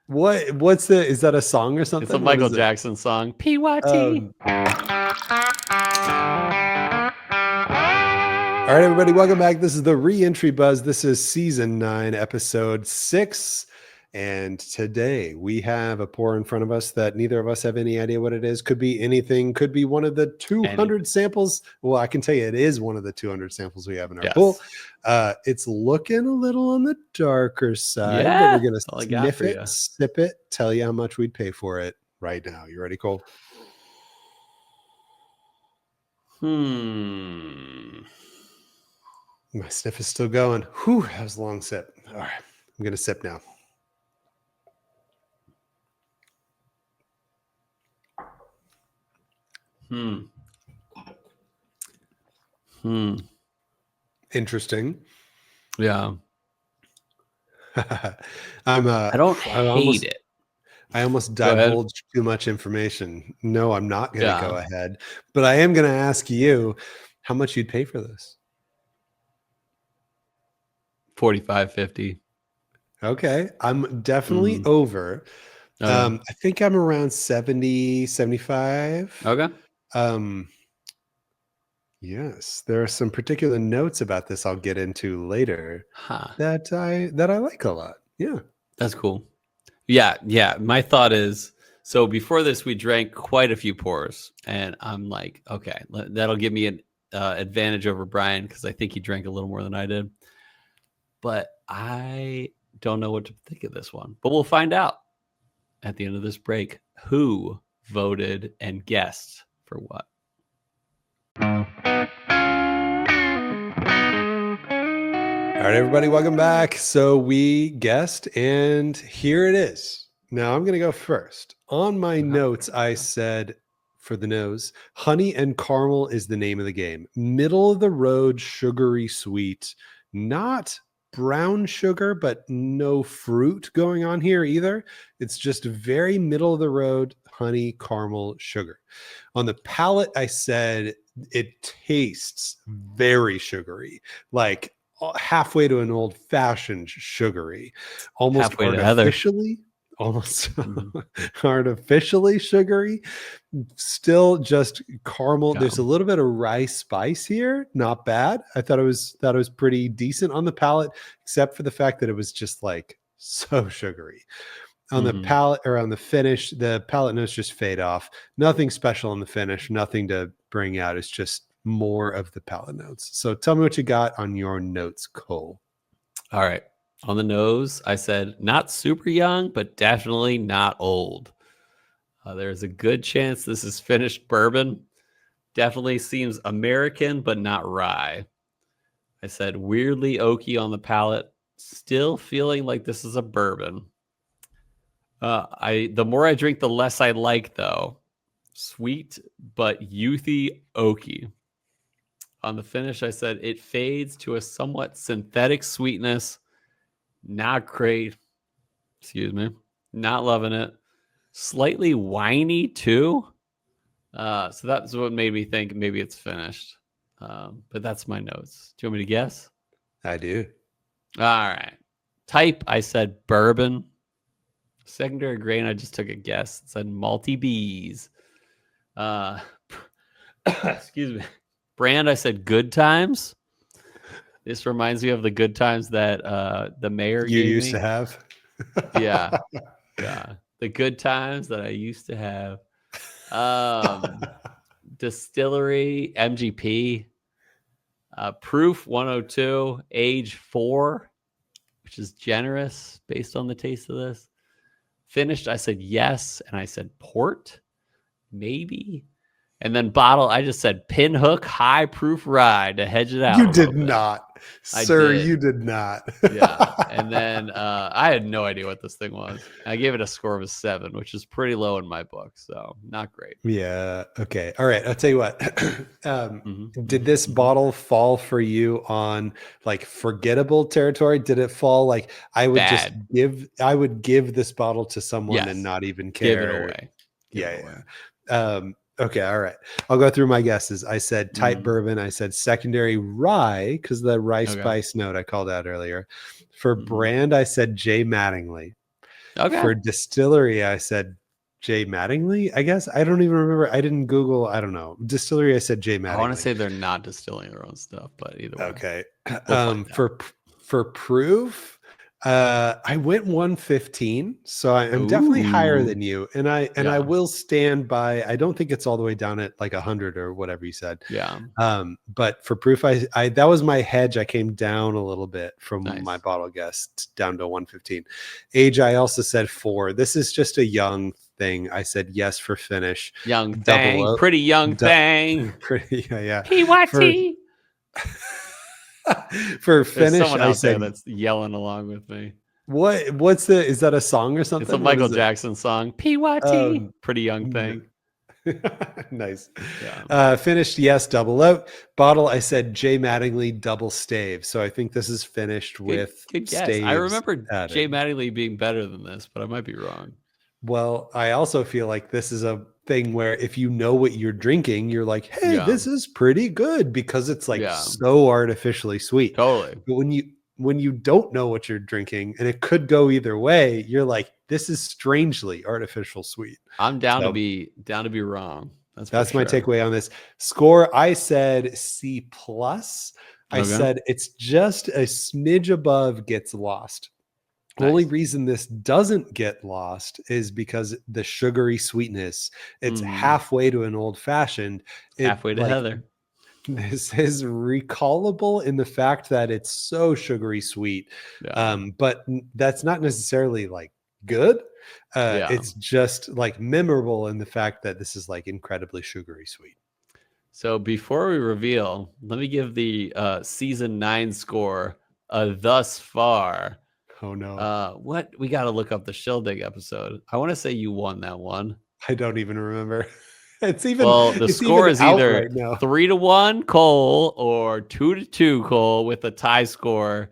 What's is that a song or something? It's a Michael Jackson song. PYT. All right, everybody, welcome back. This is the Re-Entry Buzz. This is season 9, episode 6. And today we have a pour in front of us that neither of us have any idea what it is. Could be anything. Could be one of the 200 samples. Well, I can tell you it is one of the 200 samples we have in our pool. It's looking a little on the darker side, but we're going to sniff it, sip it, tell you how much we'd pay for it right now. You ready, Cole? My sniff is still going. Whew, that was a long sip. All right, I'm going to sip now. Interesting. Yeah. I don't hate it. I almost divulged too much information. No, I'm not going to go ahead. But I am going to ask you how much you'd pay for this. $45.50. Okay. I'm definitely over. I think I'm around 70, 75. Okay. Yes, there are some particular notes about this I'll get into later that I like a lot. Yeah. That's cool. Yeah. My thought is, so before this, we drank quite a few pours, and I'm like, okay, that'll give me an advantage over Bryan because I think he drank a little more than I did. But I don't know what to think of this one. But we'll find out at the end of this break who voted and guessed for what. All right, everybody, welcome back. So we guessed, and here it is. Now I'm going to go first. On my notes, I said for the nose, honey and caramel is the name of the game. Middle of the road, sugary sweet, not brown sugar, but no fruit going on here either. It's just very middle of the road, honey, caramel, sugar. On the palate, I said it tastes very sugary, like halfway to an old-fashioned sugary, almost halfway artificially artificially sugary, still just caramel. There's a little bit of rye spice here, not bad. I thought it was pretty decent on the palate, except for the fact that it was just like so sugary. On the palate, or on the finish, the palate notes just fade off. Nothing special on the finish, nothing to bring out. It's just more of the palate notes. So tell me what you got on your notes, Cole. All right. On the nose, I said not super young, but definitely not old. There's a good chance this is finished bourbon. Definitely seems American, but not rye. I said weirdly oaky on the palate. Still feeling like this is a bourbon. The more I drink, the less I like, though. Sweet, but youthy oaky. On the finish, I said it fades to a somewhat synthetic sweetness. Not great. Excuse me. Not loving it. Slightly whiny, too. So that's what made me think maybe it's finished. But that's my notes. Do you want me to guess? I do. All right. Type, I said bourbon. Secondary grain, I just took a guess. It said malty bees. Excuse me. Brand, I said good times. This reminds me of the good times that the mayor you gave used me. To have. Yeah. The good times that I used to have. Distillery, MGP. Proof 102, age 4, which is generous based on the taste of this. Finished, I said yes, and I said port, maybe. And then bottle, I just said pinhook high proof rye to hedge it out. You did not, sir. You did not. Yeah. And then I had no idea what this thing was. I gave it a score of a 7, which is pretty low in my book. So not great. Yeah. Okay. All right. I'll tell you what. Did this bottle fall for you on like forgettable territory? Did it fall like I would give this bottle to someone and not even care? Give it away. Yeah. Okay, all right. I'll go through my guesses. I said type bourbon. I said secondary rye because the rye spice note I called out earlier. For brand, I said J. Mattingly. Okay. For distillery, I said J Mattingly, I guess. I don't even remember. I didn't Google. I don't know. Distillery, I said J I want to Mattingly. say they're not distilling their own stuff, but either way. Okay. We'll find out. For proof, I went 115, so I'm definitely higher Ooh. than you. And I will stand by. I don't think it's all the way down at like 100 or whatever you said. Yeah. But for proof, I that was my hedge. I came down a little bit from my Nice. bottle guess down to 115. Age, I also said 4. This is just a young thing. I said yes for finish. Young Double thing. O. Pretty young du- thing. Pretty yeah. For PYT. for There's finish, someone I out there said that's yelling along with me. what's the is that a song or It's a something? What Michael is it? Jackson song. PYT. Pretty young thing. Nice. Yeah. Finished, yes, double out. Bottle, I said J Mattingly double stave. So I think this is finished with Good guess. I staves remember Jay added. Mattingly being better than this, but I might be wrong. Well, I also feel like this is a thing where if you know what you're drinking, you're like, hey, Yeah. this is pretty good because it's like Yeah. so artificially sweet. Totally. But when you don't know what you're drinking and it could go either way, you're like, this is strangely artificial sweet. I'm down So to be wrong. that's for my sure. takeaway on this. Score, I said C plus. I Okay. said it's just a smidge above gets lost. Nice. Only reason this doesn't get lost is because the sugary sweetness, it's halfway to an old fashioned. Halfway to Heather. This is recallable in the fact that it's so sugary sweet. Yeah. But that's not necessarily like good. Yeah. It's just like memorable in the fact that this is like incredibly sugary sweet. So before we reveal, let me give the season 9 score thus far. Oh no. What we got to look up the Shildig episode. I want to say you won that one. I don't even remember. The It's score even is out either right now. 3-1 Cole or 2-2 Cole with a tie score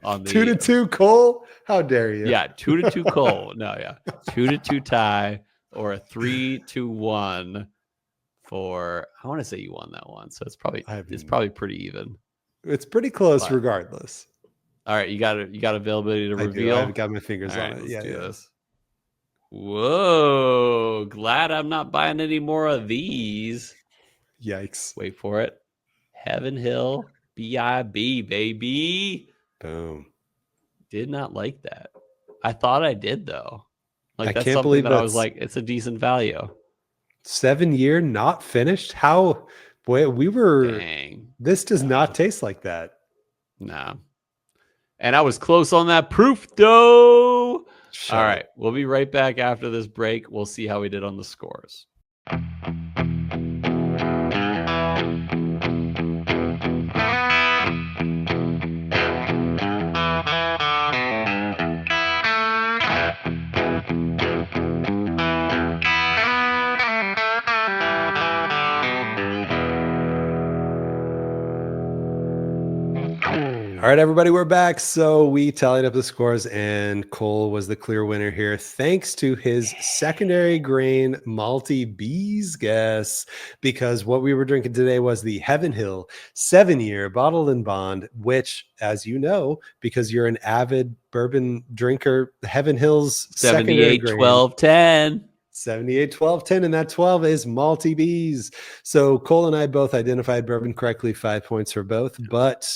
on the 2-2 Cole. How dare you? Yeah, 2-2 Cole. No, yeah, 2-2 tie or a 3-1 for. I want to say you won that one, so it's probably pretty even. It's pretty close, regardless. All right, you got availability to reveal. I've got my fingers on it. Let's do this. Whoa! Glad I'm not buying any more of these. Yikes! Wait for it. Heaven Hill BIB, baby. Boom. Did not like that. I thought I did though. Like that's can't something believe that I was like, it's a decent value. 7-year not finished. How? Boy, we were. Dang. This does not taste like that. Nah. And I was close on that proof though. Shut All up. right, we'll be right back after this break. We'll see how we did on the scores. All right, everybody, we're back. So we tallied up the scores, and Cole was the clear winner here, thanks to his secondary grain malty bees guess. Because what we were drinking today was the Heaven Hill 7-year bottled and bond, which, as you know, because you're an avid bourbon drinker, Heaven Hill's secondary 78, grain 12, 10. 78, 12, 10, and that 12 is malty bees. So Cole and I both identified bourbon correctly, 5 points for both, but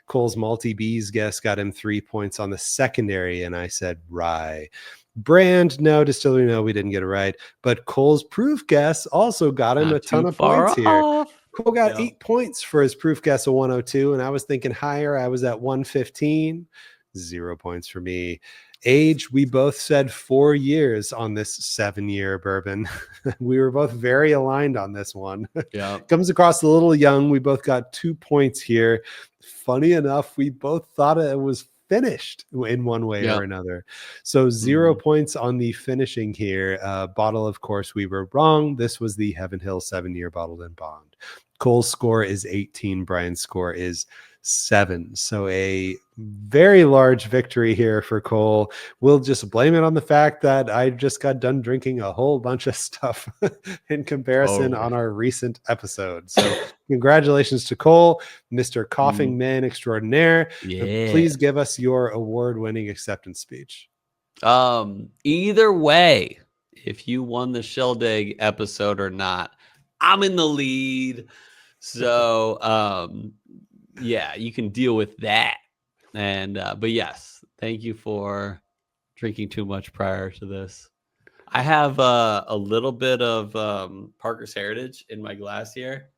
Cole's malty bees guess got him 3 points on the secondary, and I said rye. Brand, no. Distillery, no. We didn't get it right, but Cole's proof guess also got him Not a ton too of far points here. off. Cole got 8 points for his proof guess of 102, and I was thinking higher. I was at 115. 0 points for me. Age, we both said 4 years on this 7-year bourbon. We were both very aligned on this one. Yeah. Comes across a little young. We both got 2 points here. Funny enough, we both thought it was finished in one way or another. So 0 points on the finishing here. Bottle, of course, we were wrong. This was the Heaven Hill 7-year bottled and bond. Cole's score is 18. Bryan's score is 7. So a very large victory here for Cole. We'll just blame it on the fact that I just got done drinking a whole bunch of stuff in comparison on our recent episode. So congratulations to Cole, Mr. Coughing Man Extraordinaire. Yeah. Please give us your award-winning acceptance speech. Either way, if you won the Sheldig episode or not, I'm in the lead. So, yeah, you can deal with that. And but yes, thank you for drinking too much prior to this. I have a little bit of Parker's Heritage in my glass here,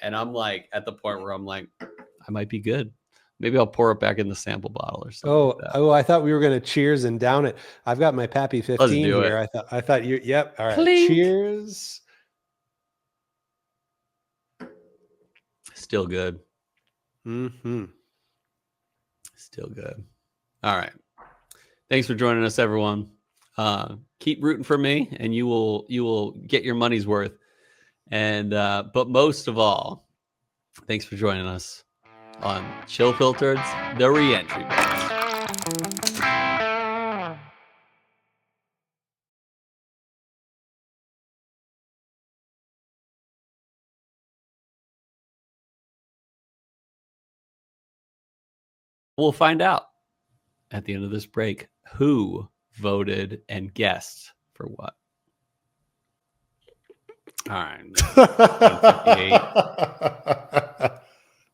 and I'm like at the point where I'm like, I might be good. Maybe I'll pour it back in the sample bottle or something like that. Oh, I thought we were going to cheers and down it. I've got my Pappy Let's 15 do here. it. I thought you, yep. All right. Clink. Cheers. Still good. Mm-hmm. Still good. All right. Thanks for joining us, everyone. Keep rooting for me, and you will get your money's worth. And but most of all, thanks for joining us on Chill Filtered's The Reentry Boys. We'll find out at the end of this break who voted and guessed for what. All right. 158.